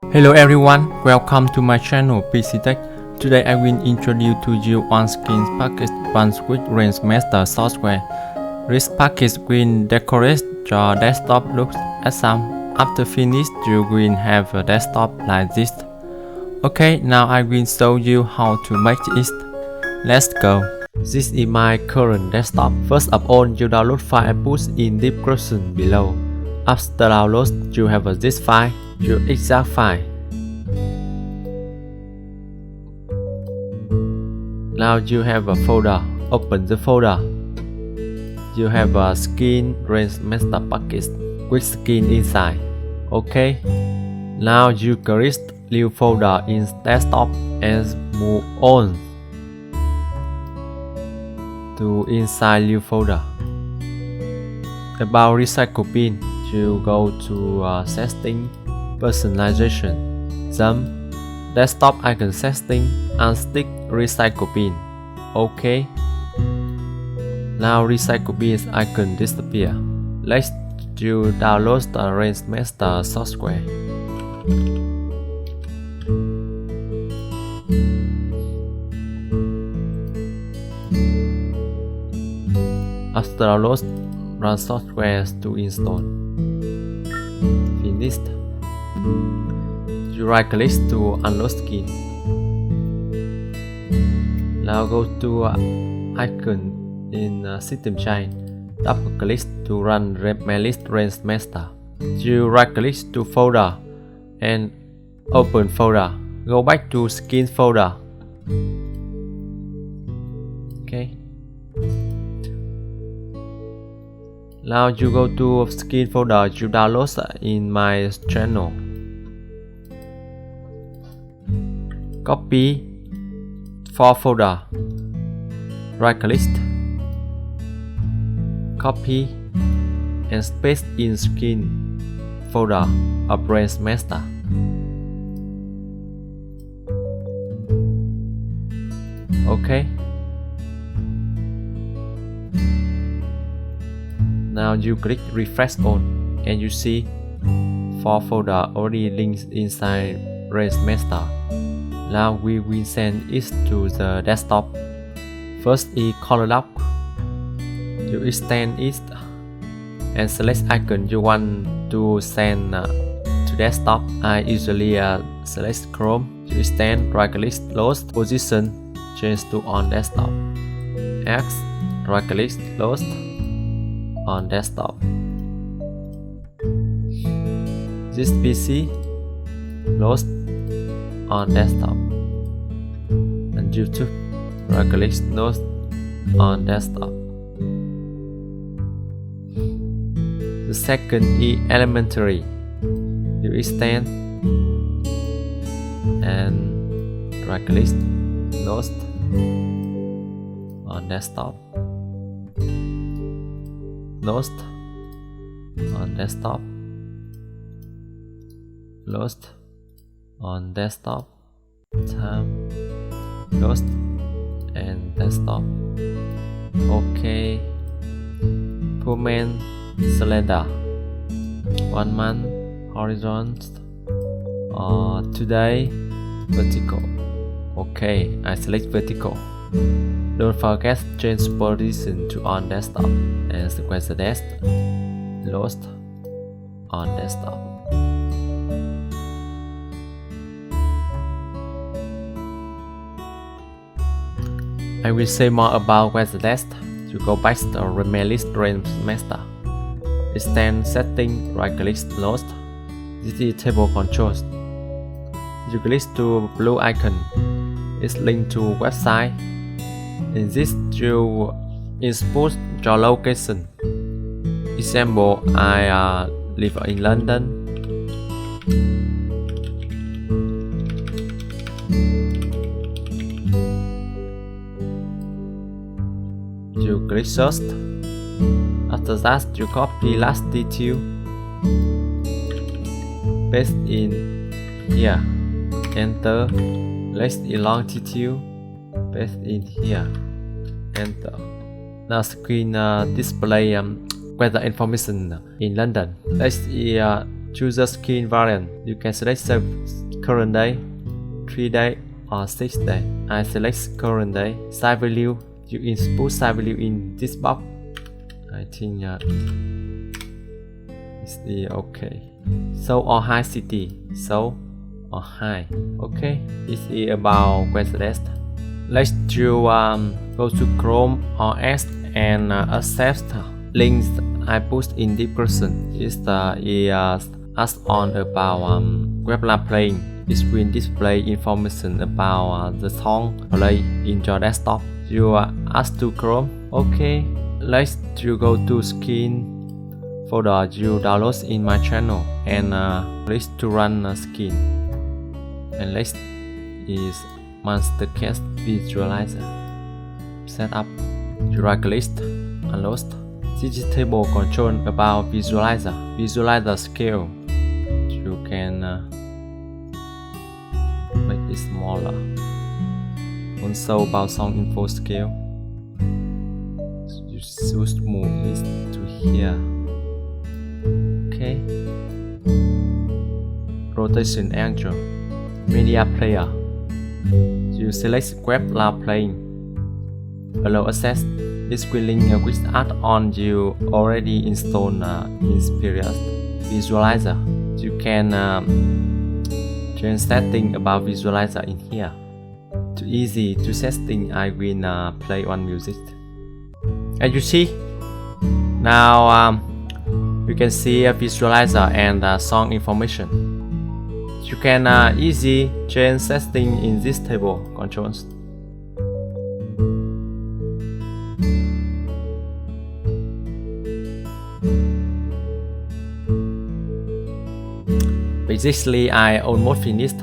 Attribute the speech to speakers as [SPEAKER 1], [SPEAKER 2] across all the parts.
[SPEAKER 1] Hello everyone, welcome to my channel PCTech. Today I will introduce to you one skin package runs with rainmeter software. This package will decorate your desktop looks awesome. After finish, you will have a desktop like this. Okay, now I will show you how to make it. Let's go. This is my current desktop. First of all, you download file I put in description below. After download, you have this file, your exact file. Now you have a folder. Open the folder. You have a skin rainmeter package with skin inside. Okay. Now you create new folder in desktop and move on to inside new folder. About recycle bin, you go to setting, personalization, then desktop icon setting and stick recycle bin. Okay. Now recycle bin icon disappear. Let's you download the rainmeter software. After download, run software to install. Finished. You right click to unload skin. Now go to icon in system chain. Double click to run rainmeter. You right click to folder and open folder. Go back to skin folder. Okay. Now you go to skin folder you download in my channel. Copy for folder. Right click. Copy and paste in skin folder of rainmeter. Okay. Now you click refresh on and you see 4 folder already linked inside rainmeter. Now we will send it to the desktop. First is color lock. You extend it and select icon you want to send to desktop. I usually select Chrome. You extend, right click, close, position, change to on desktop. X, right click, close, on desktop. This PC, close, on desktop. And YouTube, right click, close, on desktop. The second is elementary. You extend and right click, close, on desktop. Closed on desktop. Closed on desktop. Time. Closed and desktop. Okay. Permanent cylinder. 1 month horizontal. Today vertical. Okay, I select vertical. Don't forget change position to on desktop and sequence the desk. Lost on desktop. I will say more about where the desk. You go back to rainmeter. Extend setting, right click, lost. This is table controls. You click to blue icon. It's linked to website. In this, you input your location. Example, I live in London. You click search. After that, you copy last detail. Paste in here. Enter. List in long detail. Paste in here. Enter. Now screen display weather information in London. Let's choose the screen variant. You can select the current day, 3 day or 6 day. I select current day. Size value, you input size value in this box. I think it's okay. So or high city, so or high. Okay, this is about Quest. Let's go to Chrome or Edge and accept links I post in description. Is ask on about web lab playing. It will display information about the song play in your desktop. You ask to Chrome. Okay, let's go to screen folder you download in my channel and list to run a skin. And next is Mastercast Visualizer. Set up. You right click, unload. This is table control about visualizer. Visualizer scale. You can make it smaller. Also about song info scale. You should move this to here. Okay. Rotation angle. Media player. You select web lab playing. Allow access. This will link with add-on you already installed in previous visualizer. You can change setting about visualizer in here. Too easy to setting. I will play on music. As you see, now you can see a visualizer and song information. You can easy change setting in this table controls. Basically, I almost finished.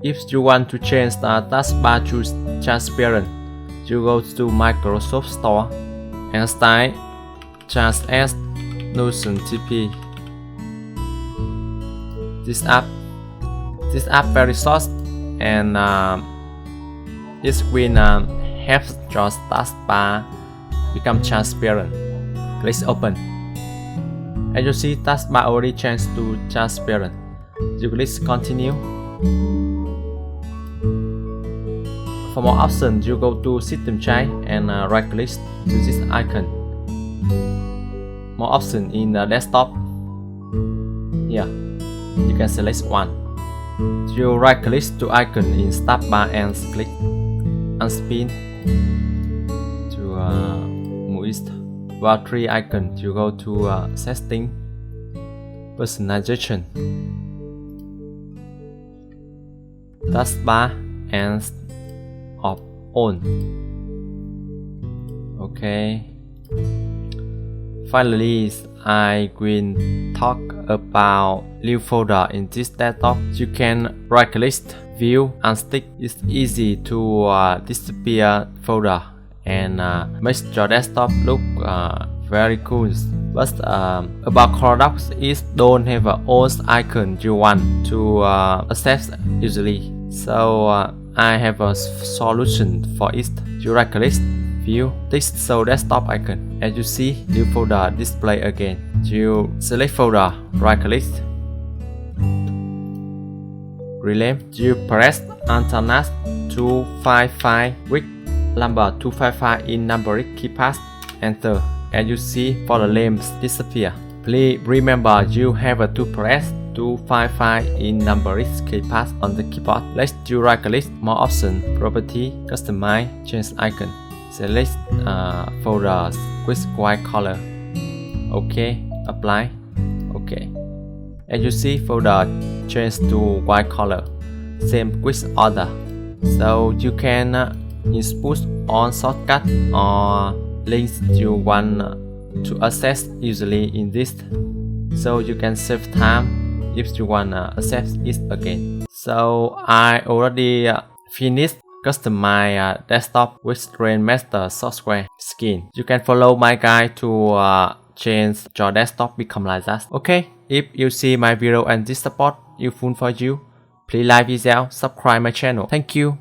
[SPEAKER 1] If you want to change the taskbar to transparent, you go to Microsoft Store and type translucentTB. This app very short and it will help your taskbar become transparent. Click open. As you see, taskbar already changed to transparent. You click continue. For more options, you go to system change and right click to this icon. More options in the desktop. Here, you can select one. You right click to icon in start bar and click unspin to move it. About 3 icons, you go to setting, personalization, taskbar and off on. Okay. Finally, I will talk about new folder in this desktop. You can right click, view and stick. It's easy to disappear folder and make your desktop look very cool. But about products is don't have an old icon you want to access easily. So I have a solution for it. You right click, view, this show desktop icon. As you see, new folder display again. You select folder, right click, rename. You press alternate 255 with number 255 in numeric keypad. Enter. As you see, for the names disappear. Please remember you have to press 255 in numeric keypad on the keyboard. Let's do right click, more option, property, customize, change icon. Select folders with white color. Okay, apply. Okay. As you see, folder change to white color. Same with other. So you can input on shortcut or links you want to access easily in this. So you can save time if you want to access it again. So I already finished customize desktop with rainmeter software skin. You can follow my guide to change your desktop become like that. Okay, if you see my video and this support useful for you, please like video, subscribe my channel. Thank you.